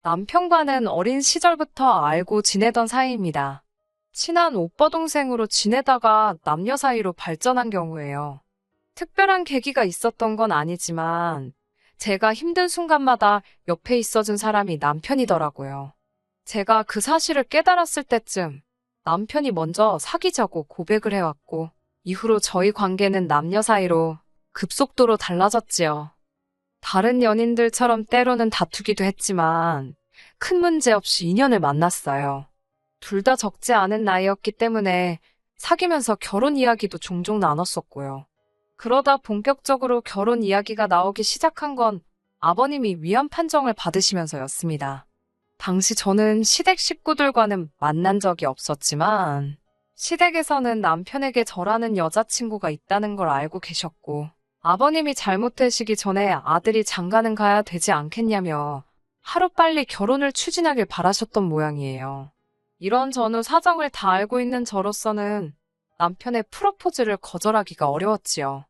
남편과는 어린 시절부터 알고 지내던 사이입니다. 친한 오빠 동생으로 지내다가 남녀 사이로 발전한 경우예요. 특별한 계기가 있었던 건 아니지만 제가 힘든 순간마다 옆에 있어준 사람이 남편이더라고요. 제가 그 사실을 깨달았을 때쯤 남편이 먼저 사귀자고 고백을 해왔고 이후로 저희 관계는 남녀 사이로 급속도로 달라졌지요. 다른 연인들처럼 때로는 다투기도 했지만 큰 문제 없이 인연을 만났어요. 둘 다 적지 않은 나이였기 때문에 사귀면서 결혼 이야기도 종종 나눴었고요. 그러다 본격적으로 결혼 이야기가 나오기 시작한 건 아버님이 위안 판정을 받으시면서였습니다. 당시 저는 시댁 식구들과는 만난 적이 없었지만 시댁에서는 남편에게 저라는 여자친구가 있다는 걸 알고 계셨고 아버님이 잘못되시기 전에 아들이 장가는 가야 되지 않겠냐며 하루빨리 결혼을 추진하길 바라셨던 모양이에요. 이런 전후 사정을 다 알고 있는 저로서는 남편의 프로포즈를 거절하기가 어려웠지요.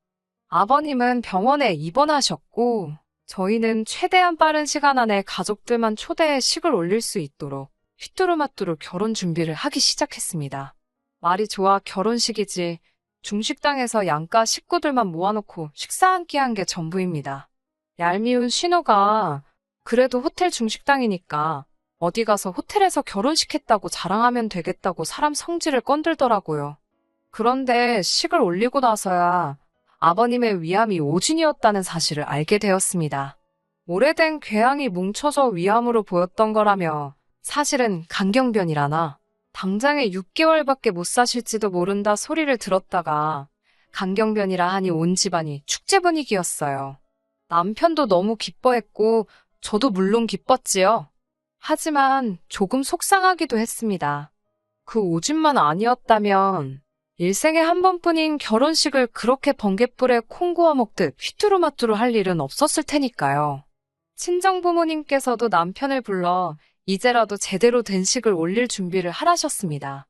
아버님은 병원에 입원하셨고 저희는 최대한 빠른 시간 안에 가족들만 초대해 식을 올릴 수 있도록 휘뚜루마뚜루 결혼 준비를 하기 시작했습니다. 말이 좋아 결혼식이지 중식당에서 양가 식구들만 모아놓고 식사 한 끼 한 게 전부입니다. 얄미운 신호가 그래도 호텔 중식당이니까 어디 가서 호텔에서 결혼식 했다고 자랑하면 되겠다고 사람 성질을 건들더라고요. 그런데 식을 올리고 나서야 아버님의 위암이 오진이었다는 사실을 알게 되었습니다. 오래된 궤양이 뭉쳐서 위암으로 보였던 거라며 사실은 간경변이라나 당장에 6개월밖에 못 사실지도 모른다 소리를 들었다가 간경변이라 하니 온 집안이 축제 분위기였어요. 남편도 너무 기뻐했고 저도 물론 기뻤지요. 하지만 조금 속상하기도 했습니다. 그 오줌만 아니었다면 일생에 한 번뿐인 결혼식을 그렇게 번갯불에 콩 구워 먹듯 휘뚜루마뚜루 할 일은 없었을 테니까요. 친정부모님께서도 남편을 불러 이제라도 제대로 된 식을 올릴 준비를 하라셨습니다.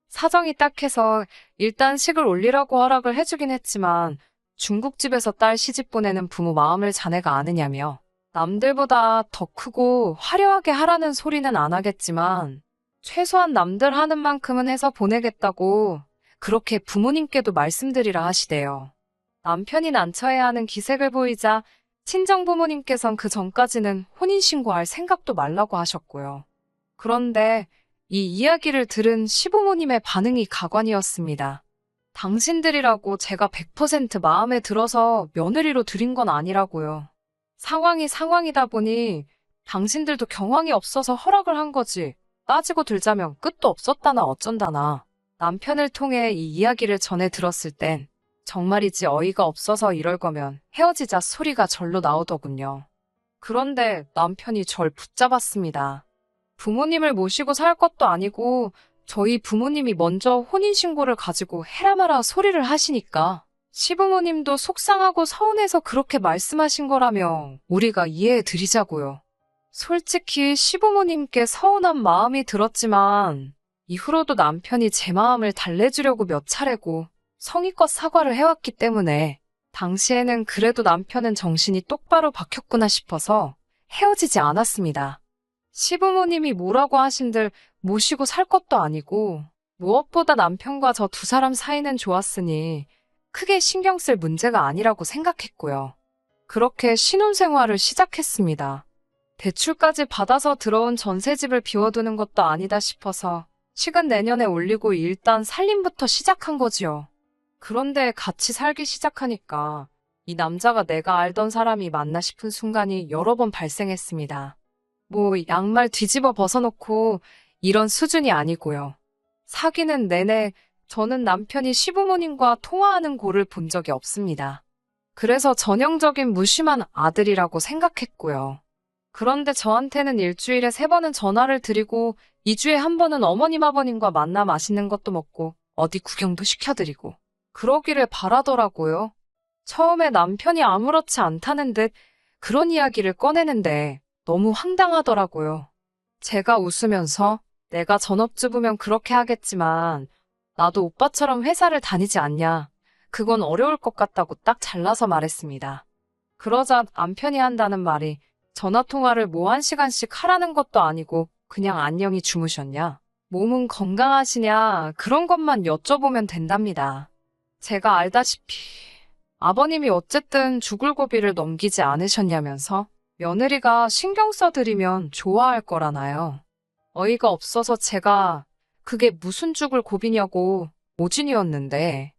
사정이 딱해서 일단 식을 올리라고 허락을 해주긴 했지만 중국집에서 딸 시집 보내는 부모 마음을 자네가 아느냐며 남들보다 더 크고 화려하게 하라는 소리는 안 하겠지만 최소한 남들 하는 만큼은 해서 보내겠다고 그렇게 부모님께도 말씀드리라 하시대요. 남편이 난처해야 하는 기색을 보이자 친정부모님께선 그 전까지는 혼인신고할 생각도 말라고 하셨고요. 그런데 이 이야기를 들은 시부모님의 반응이 가관이었습니다. 당신들이라고 제가 100% 마음에 들어서 며느리로 들인 건 아니라고요. 상황이 상황이다 보니 당신들도 경황이 없어서 허락을 한 거지. 따지고 들자면 끝도 없었다나 어쩐다나. 남편을 통해 이 이야기를 전해 들었을 땐 정말이지 어이가 없어서 이럴 거면 헤어지자 소리가 절로 나오더군요. 그런데 남편이 절 붙잡았습니다. 부모님을 모시고 살 것도 아니고 저희 부모님이 먼저 혼인신고를 가지고 해라 마라 소리를 하시니까 시부모님도 속상하고 서운해서 그렇게 말씀하신 거라며 우리가 이해해 드리자고요. 솔직히 시부모님께 서운한 마음이 들었지만 이후로도 남편이 제 마음을 달래주려고 몇 차례고 성의껏 사과를 해왔기 때문에 당시에는 그래도 남편은 정신이 똑바로 박혔구나 싶어서 헤어지지 않았습니다. 시부모님이 뭐라고 하신들 모시고 살 것도 아니고 무엇보다 남편과 저 두 사람 사이는 좋았으니 크게 신경 쓸 문제가 아니라고 생각했고요. 그렇게 신혼생활을 시작했습니다. 대출까지 받아서 들어온 전셋집을 비워두는 것도 아니다 싶어서 식은 내년에 올리고 일단 살림부터 시작한 거지요. 그런데 같이 살기 시작하니까 이 남자가 내가 알던 사람이 맞나 싶은 순간이 여러 번 발생했습니다. 뭐 양말 뒤집어 벗어놓고 이런 수준이 아니고요. 사귀는 내내 저는 남편이 시부모님과 통화하는 꼴을 본 적이 없습니다. 그래서 전형적인 무심한 아들이라고 생각했고요. 그런데 저한테는 일주일에 3번은 전화를 드리고 2주에 1번은 어머님 아버님과 만나 맛있는 것도 먹고 어디 구경도 시켜드리고 그러기를 바라더라고요. 처음에 남편이 아무렇지 않다는 듯 그런 이야기를 꺼내는데 너무 황당하더라고요. 제가 웃으면서 내가 전업주부면 그렇게 하겠지만 나도 오빠처럼 회사를 다니지 않냐. 그건 어려울 것 같다고 딱 잘라서 말했습니다. 그러자 남편이 한다는 말이 전화통화를 뭐 1시간씩 하라는 것도 아니고 그냥 안녕히 주무셨냐? 몸은 건강하시냐? 그런 것만 여쭤보면 된답니다. 제가 알다시피 아버님이 어쨌든 죽을 고비를 넘기지 않으셨냐면서 며느리가 신경 써드리면 좋아할 거라나요. 어이가 없어서 제가 그게 무슨 죽을 고비냐고 모진이었는데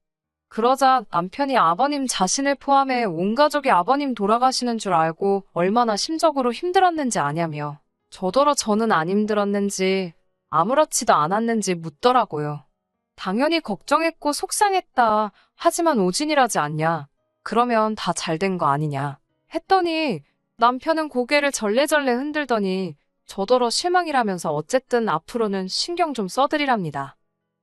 그러자 남편이 아버님 자신을 포함해 온 가족이 아버님 돌아가시는 줄 알고 얼마나 심적으로 힘들었는지 아냐며 저더러 저는 안 힘들었는지 아무렇지도 않았는지 묻더라고요. 당연히 걱정했고 속상했다. 하지만 오진이라지 않냐. 그러면 다 잘 된 거 아니냐. 했더니 남편은 고개를 절레절레 흔들더니 저더러 실망이라면서 어쨌든 앞으로는 신경 좀 써드리랍니다.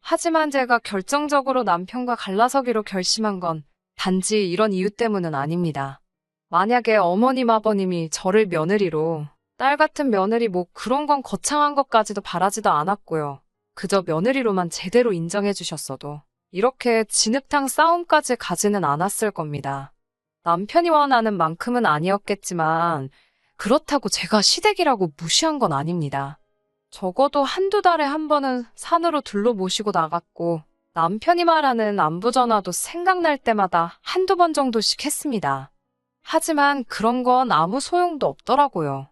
하지만 제가 결정적으로 남편과 갈라서기로 결심한 건 단지 이런 이유 때문은 아닙니다. 만약에 어머님 아버님이 저를 며느리로 딸 같은 며느리 뭐 그런 건 거창한 것까지도 바라지도 않았고요. 그저 며느리로만 제대로 인정해 주셨어도 이렇게 진흙탕 싸움까지 가지는 않았을 겁니다. 남편이 원하는 만큼은 아니었겠지만 그렇다고 제가 시댁이라고 무시한 건 아닙니다. 적어도 한두 달에 한 번은 산으로 둘러 모시고 나갔고 남편이 말하는 안부 전화도 생각날 때마다 한두 번 정도씩 했습니다. 하지만 그런 건 아무 소용도 없더라고요.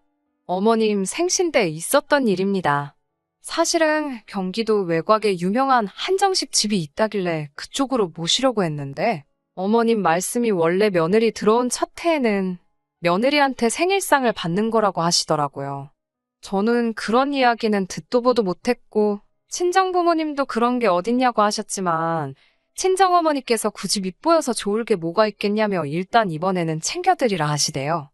어머님 생신 때 있었던 일입니다. 사실은 경기도 외곽에 유명한 한정식 집이 있다길래 그쪽으로 모시려고 했는데 어머님 말씀이 원래 며느리 들어온 첫 해에는 며느리한테 생일상을 받는 거라고 하시더라고요. 저는 그런 이야기는 듣도 보도 못했고 친정부모님도 그런 게 어딨냐고 하셨지만 친정어머니께서 굳이 밉보여서 좋을 게 뭐가 있겠냐며 일단 이번에는 챙겨드리라 하시대요.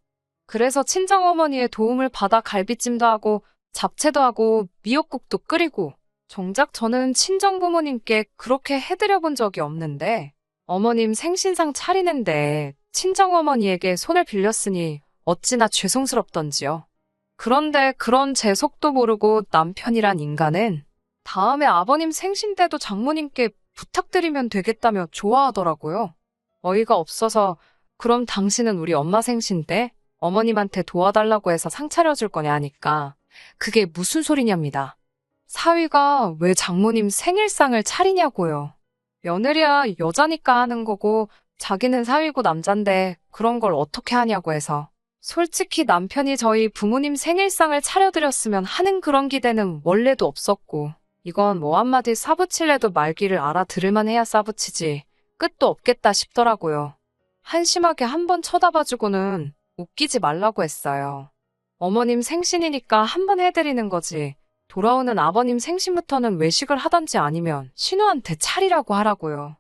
그래서 친정어머니의 도움을 받아 갈비찜도 하고 잡채도 하고 미역국도 끓이고 정작 저는 친정부모님께 그렇게 해드려 본 적이 없는데 어머님 생신상 차리는데 친정어머니에게 손을 빌렸으니 어찌나 죄송스럽던지요. 그런데 그런 제 속도 모르고 남편이란 인간은 다음에 아버님 생신 때도 장모님께 부탁드리면 되겠다며 좋아하더라고요. 어이가 없어서 그럼 당신은 우리 엄마 생신 때 어머님한테 도와달라고 해서 상 차려줄 거냐 하니까 그게 무슨 소리냐입니다. 사위가 왜 장모님 생일상을 차리냐고요. 며느리야 여자니까 하는 거고 자기는 사위고 남잔데 그런 걸 어떻게 하냐고 해서 솔직히 남편이 저희 부모님 생일상을 차려드렸으면 하는 그런 기대는 원래도 없었고 이건 뭐 한마디 싸붙일래도 말귀를 알아들을만 해야 싸붙이지 끝도 없겠다 싶더라고요. 한심하게 한번 쳐다봐주고는 웃기지 말라고 했어요. 어머님 생신이니까 한번 해드리는 거지 돌아오는 아버님 생신부터는 외식을 하던지 아니면 신우한테 차리라고 하라고요.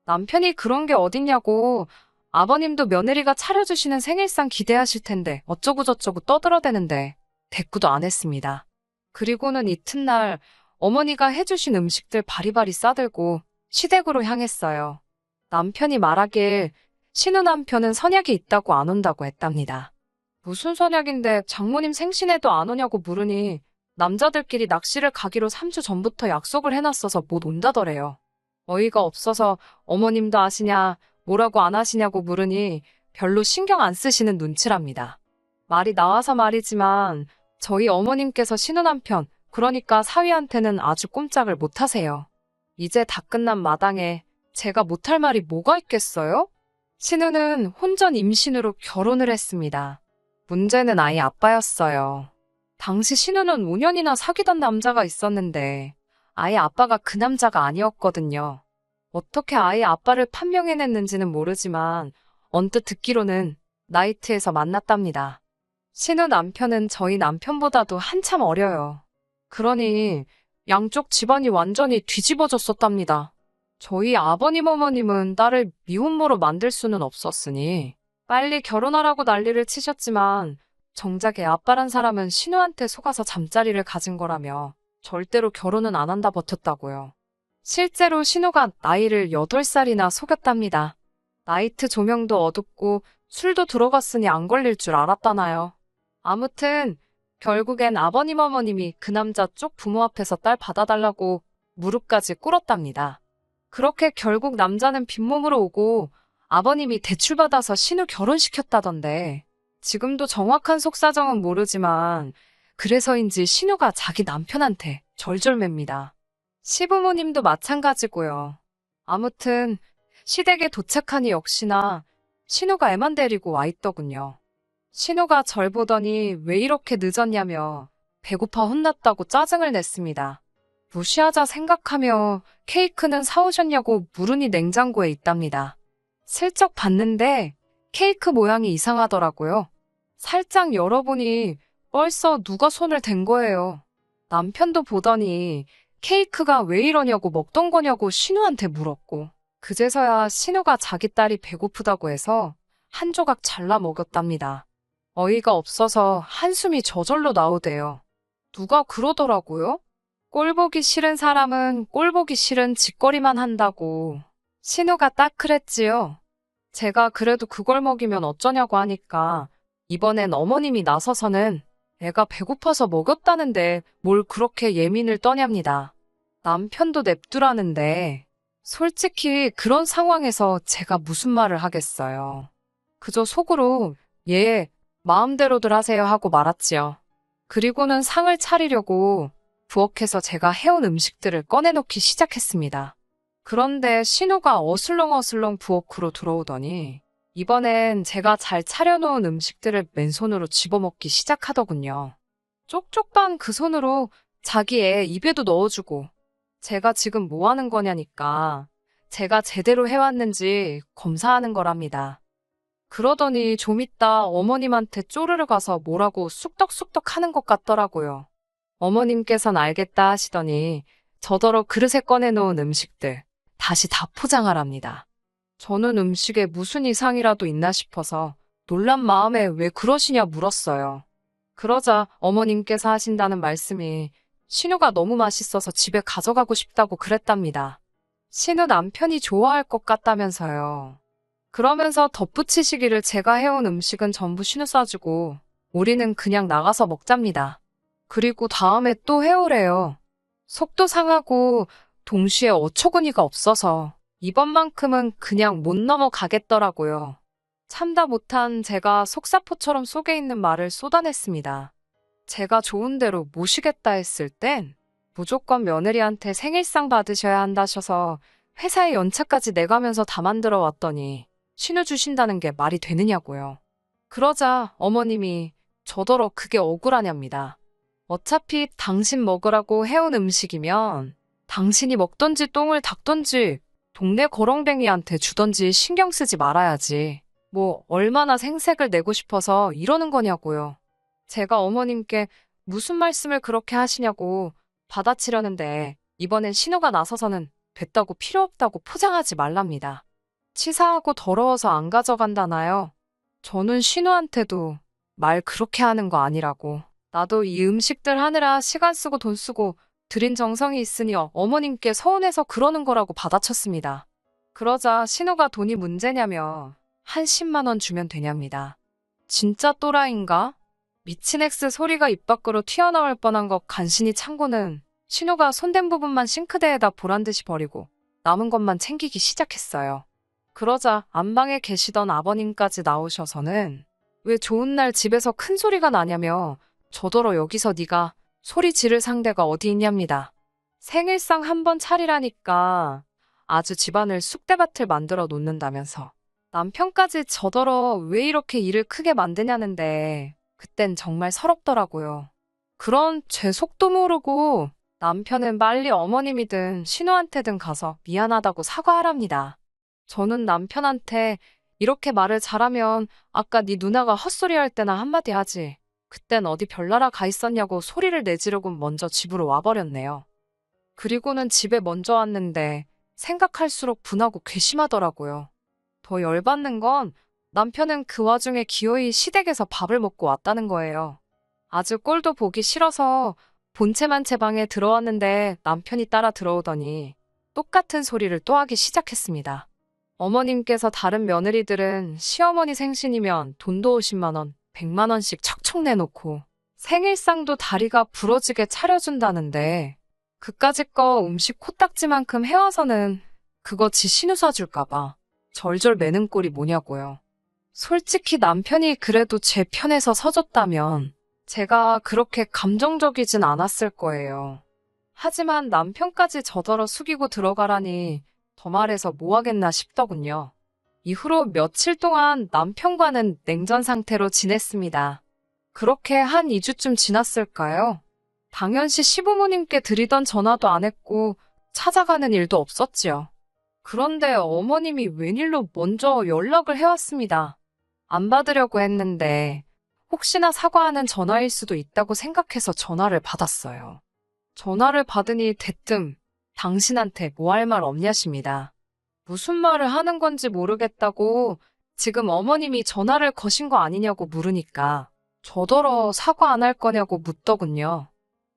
남편이 그런 게 어딨냐고 아버님도 며느리가 차려주시는 생일상 기대하실 텐데 어쩌고저쩌고 떠들어대는데 대꾸도 안 했습니다. 그리고는 이튿날 어머니가 해주신 음식들 바리바리 싸들고 시댁으로 향했어요. 남편이 말하길 신우 남편은 선약이 있다고 안 온다고 했답니다. 무슨 선약인데 장모님 생신에도 안 오냐고 물으니 남자들끼리 낚시를 가기로 3주 전부터 약속을 해놨어서 못 온다더래요. 어이가 없어서 어머님도 아시냐 뭐라고 안 하시냐고 물으니 별로 신경 안 쓰시는 눈치랍니다. 말이 나와서 말이지만 저희 어머님께서 신우 남편 그러니까 사위한테는 아주 꼼짝을 못 하세요. 이제 다 끝난 마당에 제가 못할 말이 뭐가 있겠어요? 신우는 혼전 임신으로 결혼을 했습니다. 문제는 아이 아빠였어요. 당시 신우는 5년이나 사귀던 남자가 있었는데 아이 아빠가 그 남자가 아니었거든요. 어떻게 아이 아빠를 판명해냈는지는 모르지만 언뜻 듣기로는 나이트에서 만났답니다. 신우 남편은 저희 남편보다도 한참 어려요. 그러니 양쪽 집안이 완전히 뒤집어졌었답니다. 저희 아버님 어머님은 딸을 미혼모로 만들 수는 없었으니 빨리 결혼하라고 난리를 치셨지만 정작 애 아빠란 사람은 신우한테 속아서 잠자리를 가진 거라며 절대로 결혼은 안 한다 버텼다고요. 실제로 신우가 나이를 8살이나 속였답니다. 나이트 조명도 어둡고 술도 들어갔으니 안 걸릴 줄 알았다나요. 아무튼 결국엔 아버님 어머님이 그 남자 쪽 부모 앞에서 딸 받아달라고 무릎까지 꿇었답니다. 그렇게 결국 남자는 빈몸으로 오고 아버님이 대출받아서 신우 결혼시켰다던데 지금도 정확한 속사정은 모르지만 그래서인지 신우가 자기 남편한테 절절맵니다. 시부모님도 마찬가지고요. 아무튼 시댁에 도착하니 역시나 신우가 애만 데리고 와 있더군요. 신우가 절 보더니 왜 이렇게 늦었냐며 배고파 혼났다고 짜증을 냈습니다. 무시하자 생각하며 케이크는 사오셨냐고 물으니 냉장고에 있답니다. 슬쩍 봤는데 케이크 모양이 이상하더라고요. 살짝 열어보니 벌써 누가 손을 댄 거예요. 남편도 보더니 케이크가 왜 이러냐고 먹던 거냐고 신우한테 물었고, 그제서야 신우가 자기 딸이 배고프다고 해서 한 조각 잘라 먹였답니다. 어이가 없어서 한숨이 저절로 나오대요. 누가 그러더라고요? 꼴 보기 싫은 사람은 꼴 보기 싫은 짓거리만 한다고. 신우가 딱 그랬지요. 제가 그래도 그걸 먹이면 어쩌냐고 하니까 이번엔 어머님이 나서서는 애가 배고파서 먹였다는데 뭘 그렇게 예민을 떠냐입니다. 남편도 냅두라는데 솔직히 그런 상황에서 제가 무슨 말을 하겠어요. 그저 속으로 예, 마음대로들 하세요 하고 말았지요. 그리고는 상을 차리려고 부엌에서 제가 해온 음식들을 꺼내놓기 시작했습니다. 그런데 신우가 어슬렁어슬렁 부엌으로 들어오더니 이번엔 제가 잘 차려놓은 음식들을 맨손으로 집어먹기 시작하더군요. 쪽쪽반 그 손으로 자기 애 입에도 넣어주고, 제가 지금 뭐 하는 거냐니까 제가 제대로 해왔는지 검사하는 거랍니다. 그러더니 좀 이따 어머님한테 쪼르르 가서 뭐라고 쑥덕쑥덕 하는 것 같더라고요. 어머님께선 알겠다 하시더니 저더러 그릇에 꺼내놓은 음식들 다시 다 포장하랍니다. 저는 음식에 무슨 이상이라도 있나 싶어서 놀란 마음에 왜 그러시냐 물었어요. 그러자 어머님께서 하신다는 말씀이 신우가 너무 맛있어서 집에 가져가고 싶다고 그랬답니다. 신우 남편이 좋아할 것 같다면서요. 그러면서 덧붙이시기를 제가 해온 음식은 전부 신우 싸주고 우리는 그냥 나가서 먹잡니다. 그리고 다음에 또 해오래요. 속도 상하고 동시에 어처구니가 없어서 이번만큼은 그냥 못 넘어가겠더라고요. 참다 못한 제가 속사포처럼 속에 있는 말을 쏟아냈습니다. 제가 좋은 대로 모시겠다 했을 땐 무조건 며느리한테 생일상 받으셔야 한다셔서 회사에 연차까지 내가면서 다 만들어 왔더니 신우 주신다는 게 말이 되느냐고요. 그러자 어머님이 저더러 그게 억울하냐입니다. 어차피 당신 먹으라고 해온 음식이면 당신이 먹던지 똥을 닦던지 동네 거렁뱅이한테 주던지 신경 쓰지 말아야지. 뭐 얼마나 생색을 내고 싶어서 이러는 거냐고요. 제가 어머님께 무슨 말씀을 그렇게 하시냐고 받아치려는데 이번엔 신우가 나서서는 됐다고 필요 없다고 포장하지 말랍니다. 치사하고 더러워서 안 가져간다나요? 저는 신우한테도 말 그렇게 하는 거 아니라고. 나도 이 음식들 하느라 시간 쓰고 돈 쓰고 들인 정성이 있으니 어머님께 서운해서 그러는 거라고 받아쳤습니다. 그러자 신우가 돈이 문제냐며 한 10만 원 주면 되냐입니다. 진짜 또라이인가? 미친 엑스 소리가 입 밖으로 튀어나올 뻔한 것 간신히 참고는 신우가 손댄 부분만 싱크대에다 보란듯이 버리고 남은 것만 챙기기 시작했어요. 그러자 안방에 계시던 아버님까지 나오셔서는 왜 좋은 날 집에서 큰 소리가 나냐며 저더러 여기서 네가 소리 지를 상대가 어디 있냐입니다. 생일상 한번 차리라니까 아주 집안을 쑥대밭을 만들어 놓는다면서 남편까지 저더러 왜 이렇게 일을 크게 만드냐는데 그땐 정말 서럽더라고요. 그런 제 속도 모르고 남편은 빨리 어머님이든 신우한테든 가서 미안하다고 사과하랍니다. 저는 남편한테 이렇게 말을 잘하면 아까 네 누나가 헛소리 할 때나 한마디 하지. 그땐 어디 별나라 가 있었냐고 소리를 내지르고 먼저 집으로 와버렸네요. 그리고는 집에 먼저 왔는데 생각할수록 분하고 괘씸하더라고요. 더 열받는 건 남편은 그 와중에 기어이 시댁에서 밥을 먹고 왔다는 거예요. 아주 꼴도 보기 싫어서 본체만 제 방에 들어왔는데 남편이 따라 들어오더니 똑같은 소리를 또 하기 시작했습니다. 어머님께서 다른 며느리들은 시어머니 생신이면 돈도 50만 원, 100만 원씩 척척 내놓고 생일상도 다리가 부러지게 차려준다는데 그까짓 거 음식 코딱지만큼 해와서는 그거 지 신우 사줄까봐 절절 매는 꼴이 뭐냐고요. 솔직히 남편이 그래도 제 편에서 서줬다면 제가 그렇게 감정적이진 않았을 거예요. 하지만 남편까지 저더러 숙이고 들어가라니 더 말해서 뭐 하겠나 싶더군요. 이후로 며칠 동안 남편과는 냉전 상태로 지냈습니다. 그렇게 한 2주쯤 지났을까요? 당연시 시부모님께 드리던 전화도 안 했고 찾아가는 일도 없었지요. 그런데 어머님이 웬일로 먼저 연락을 해왔습니다. 안 받으려고 했는데 혹시나 사과하는 전화일 수도 있다고 생각해서 전화를 받았어요. 전화를 받으니 대뜸 당신한테 뭐 할 말 없냐십니다. 무슨 말을 하는 건지 모르겠다고 지금 어머님이 전화를 거신 거 아니냐고 물으니까 저더러 사과 안 할 거냐고 묻더군요.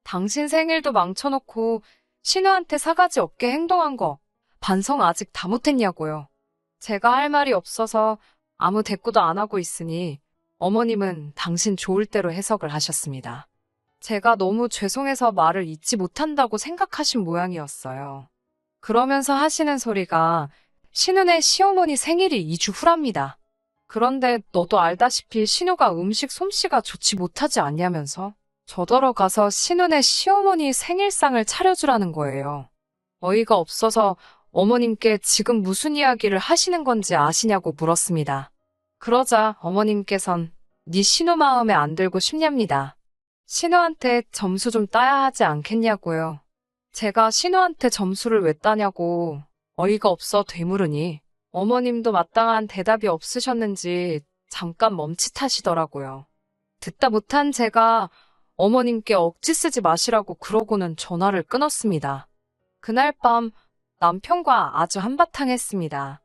당신 생일도 망쳐놓고 신우한테 사가지 없게 행동한 거 반성 아직 다 못했냐고요. 제가 할 말이 없어서 아무 대꾸도 안 하고 있으니 어머님은 당신 좋을 대로 해석을 하셨습니다. 제가 너무 죄송해서 말을 잇지 못한다고 생각하신 모양이었어요. 그러면서 하시는 소리가 신우네 시어머니 생일이 2주 후랍니다. 그런데 너도 알다시피 신우가 음식 솜씨가 좋지 못하지 않냐면서 저더러 가서 신우네 시어머니 생일상을 차려주라는 거예요. 어이가 없어서 어머님께 지금 무슨 이야기를 하시는 건지 아시냐고 물었습니다. 그러자 어머님께선 네 신우 마음에 안 들고 싶냐입니다. 신우한테 점수 좀 따야 하지 않겠냐고요. 제가 신우한테 점수를 왜 따냐고 어이가 없어 되물으니 어머님도 마땅한 대답이 없으셨는지 잠깐 멈칫하시더라고요. 듣다 못한 제가 어머님께 억지 쓰지 마시라고 그러고는 전화를 끊었습니다. 그날 밤 남편과 아주 한바탕 했습니다.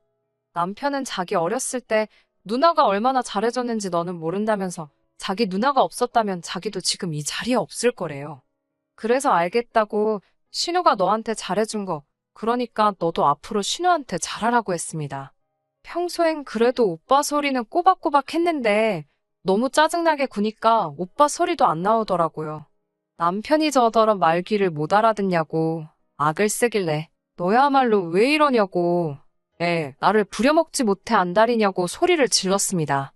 남편은 자기 어렸을 때 누나가 얼마나 잘해줬는지 너는 모른다면서 자기 누나가 없었다면 자기도 지금 이 자리에 없을 거래요. 그래서 알겠다고 신우가 너한테 잘해준 거 그러니까 너도 앞으로 신우한테 잘하라고 했습니다. 평소엔 그래도 오빠 소리는 꼬박꼬박 했는데 너무 짜증나게 구니까 오빠 소리도 안 나오더라고요. 남편이 저더러 말귀를 못 알아듣냐고 악을 쓰길래 너야말로 왜 이러냐고 나를 부려먹지 못해 안달이냐고 소리를 질렀습니다.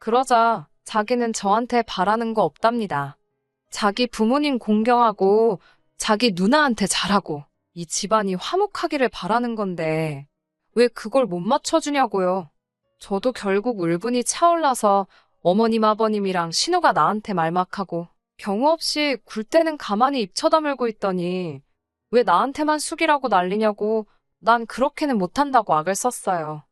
그러자 자기는 저한테 바라는 거 없답니다. 자기 부모님 공경하고 자기 누나한테 잘하고 이 집안이 화목하기를 바라는 건데 왜 그걸 못 맞춰주냐고요. 저도 결국 울분이 차올라서 어머님 아버님이랑 신우가 나한테 말막하고 경우 없이 굴 때는 가만히 입 쳐다물고 있더니 왜 나한테만 숙이라고 난리냐고 난 그렇게는 못한다고 악을 썼어요.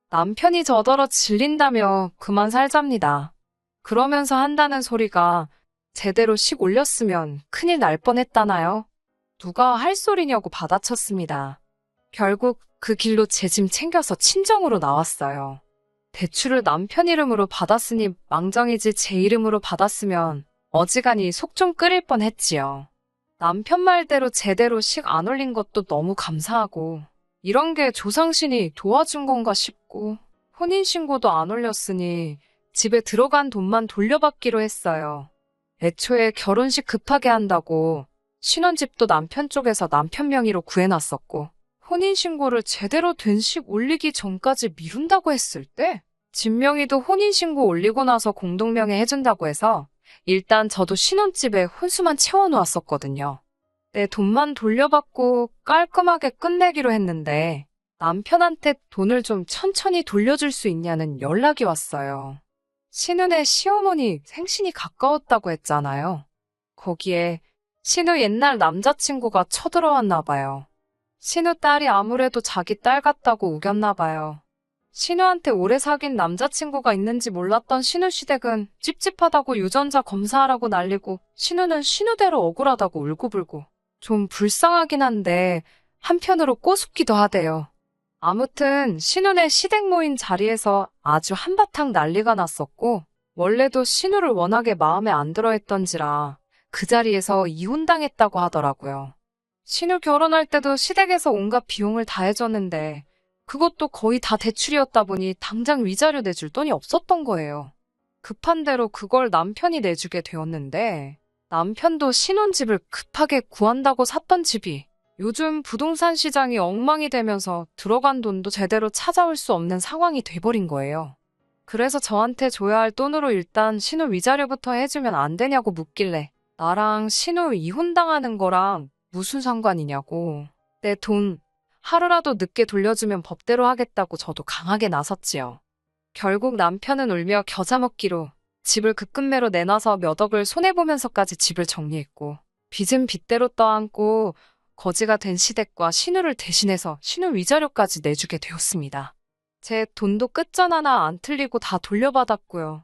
남편이 저더러 질린다며 그만 살잡니다. 그러면서 한다는 소리가 제대로 식 올렸으면 큰일 날 뻔했다나요? 누가 할 소리냐고 받아쳤습니다. 결국 그 길로 제 짐 챙겨서 친정으로 나왔어요. 대출을 남편 이름으로 받았으니 망정이지 제 이름으로 받았으면 어지간히 속 좀 끓일 뻔했지요. 남편 말대로 제대로 식 안 올린 것도 너무 감사하고 이런 게 조상신이 도와준 건가 싶고 혼인신고도 안 올렸으니 집에 들어간 돈만 돌려받기로 했어요. 애초에 결혼식 급하게 한다고 신혼집도 남편 쪽에서 남편 명의로 구해놨었고 혼인신고를 제대로 된 식 올리기 전까지 미룬다고 했을 때 진명이도 혼인신고 올리고 나서 공동명의 해준다고 해서 일단 저도 신혼집에 혼수만 채워놓았었거든요. 내 돈만 돌려받고 깔끔하게 끝내기로 했는데 남편한테 돈을 좀 천천히 돌려줄 수 있냐는 연락이 왔어요. 신우네 시어머니 생신이 가까웠다고 했잖아요. 거기에 신우 옛날 남자친구가 쳐들어왔나 봐요. 신우 딸이 아무래도 자기 딸 같다고 우겼나 봐요. 신우한테 오래 사귄 남자친구가 있는지 몰랐던 신우 시댁은 찝찝하다고 유전자 검사하라고 난리고 신우는 신우대로 억울하다고 울고불고 좀 불쌍하긴 한데 한편으로 꼬숩기도 하대요. 아무튼 신우네 시댁 모인 자리에서 아주 한바탕 난리가 났었고 원래도 신우를 워낙에 마음에 안 들어 했던지라 그 자리에서 이혼당했다고 하더라고요. 신우 결혼할 때도 시댁에서 온갖 비용을 다 해줬는데 그것도 거의 다 대출이었다 보니 당장 위자료 내줄 돈이 없었던 거예요. 급한 대로 그걸 남편이 내주게 되었는데 남편도 신혼집을 급하게 구한다고 샀던 집이 요즘 부동산 시장이 엉망이 되면서 들어간 돈도 제대로 찾아올 수 없는 상황이 돼버린 거예요. 그래서 저한테 줘야 할 돈으로 일단 신우 위자료부터 해주면 안 되냐고 묻길래 나랑 신우 이혼당하는 거랑 무슨 상관이냐고. 내 돈 하루라도 늦게 돌려주면 법대로 하겠다고 저도 강하게 나섰지요. 결국 남편은 울며 겨자 먹기로 집을 급급매로 내놔서 몇 억을 손해보면서까지 집을 정리했고 빚은 빚대로 떠안고 거지가 된 시댁과 신우를 대신해서 신우 위자료까지 내주게 되었습니다. 제 돈도 끝전 하나 안 틀리고 다 돌려받았고요.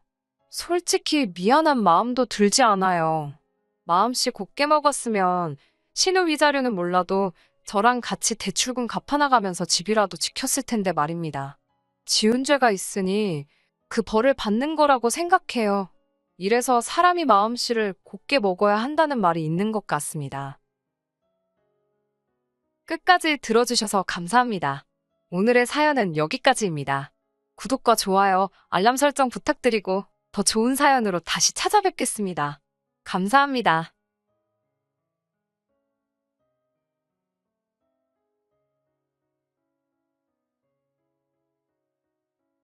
솔직히 미안한 마음도 들지 않아요. 마음씨 곱게 먹었으면 신우 위자료는 몰라도 저랑 같이 대출금 갚아나가면서 집이라도 지켰을 텐데 말입니다. 지은 죄가 있으니 그 벌을 받는 거라고 생각해요. 이래서 사람이 마음씨를 곱게 먹어야 한다는 말이 있는 것 같습니다. 끝까지 들어주셔서 감사합니다. 오늘의 사연은 여기까지입니다. 구독과 좋아요, 알람 설정 부탁드리고 더 좋은 사연으로 다시 찾아뵙겠습니다. 감사합니다.